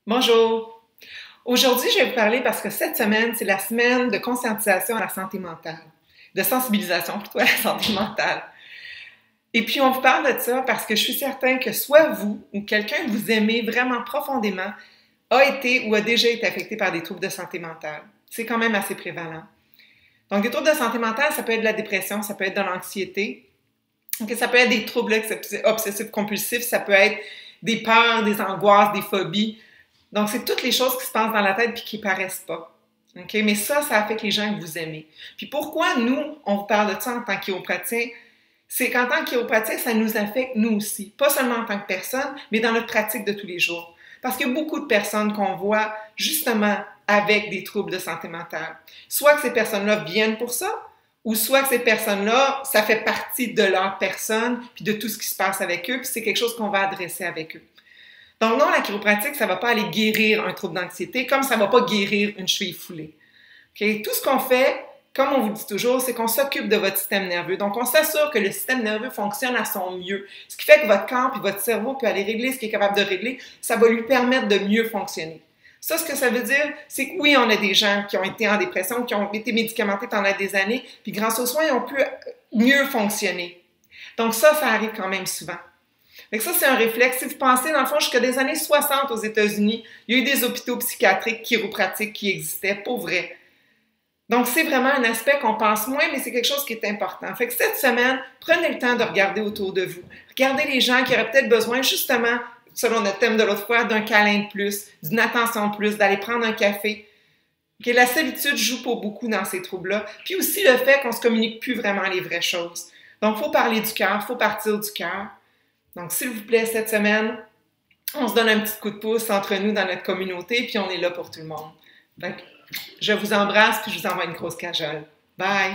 Bonjour! Aujourd'hui, je vais vous parler parce que cette semaine, c'est la semaine de conscientisation à la santé mentale, de sensibilisation plutôt à la santé mentale. Et puis, on vous parle de ça parce que je suis certain que soit vous ou quelqu'un que vous aimez vraiment profondément a été ou a déjà été affecté par des troubles de santé mentale. C'est quand même assez prévalent. Donc, des troubles de santé mentale, ça peut être de la dépression, ça peut être de l'anxiété, ça peut être des troubles obsessifs compulsifs, ça peut être des peurs, des angoisses, des phobies. Donc, c'est toutes les choses qui se passent dans la tête puis qui paraissent pas. Okay? Mais ça affecte les gens que vous aimez. Puis pourquoi nous, on vous parle de ça en tant que chiropraticien? C'est qu'en tant que chiropraticien, ça nous affecte nous aussi. Pas seulement en tant que personne, mais dans notre pratique de tous les jours. Parce qu'il y a beaucoup de personnes qu'on voit justement avec des troubles de santé mentale. Soit que ces personnes-là viennent pour ça, ou soit que ces personnes-là, ça fait partie de leur personne, puis de tout ce qui se passe avec eux, puis c'est quelque chose qu'on va adresser avec eux. Donc non, la chiropratique, ça ne va pas aller guérir un trouble d'anxiété, comme ça ne va pas guérir une cheville foulée. Okay? Tout ce qu'on fait, comme on vous dit toujours, c'est qu'on s'occupe de votre système nerveux. Donc, on s'assure que le système nerveux fonctionne à son mieux. Ce qui fait que votre corps et votre cerveau peut aller régler ce qu'il est capable de régler, ça va lui permettre de mieux fonctionner. Ça, ce que ça veut dire, c'est que oui, on a des gens qui ont été en dépression, qui ont été médicamentés pendant des années, puis grâce aux soins, ils ont pu mieux fonctionner. Donc ça arrive quand même souvent. Donc ça, c'est un réflexe. Si vous pensez, dans le fond, jusqu'à des années 60 aux États-Unis, il y a eu des hôpitaux psychiatriques, chiropratiques qui existaient, pour vrai. Donc, c'est vraiment un aspect qu'on pense moins, mais c'est quelque chose qui est important. Fait que cette semaine, prenez le temps de regarder autour de vous. Regardez les gens qui auraient peut-être besoin, justement, selon notre thème de l'autre fois, d'un câlin de plus, d'une attention de plus, d'aller prendre un café. Okay, la solitude joue pour beaucoup dans ces troubles-là. Puis aussi le fait qu'on ne se communique plus vraiment les vraies choses. Donc, il faut parler du cœur, il faut partir du cœur. Donc, s'il vous plaît, cette semaine, on se donne un petit coup de pouce entre nous dans notre communauté, puis on est là pour tout le monde. Donc, je vous embrasse, puis je vous envoie une grosse cajole. Bye!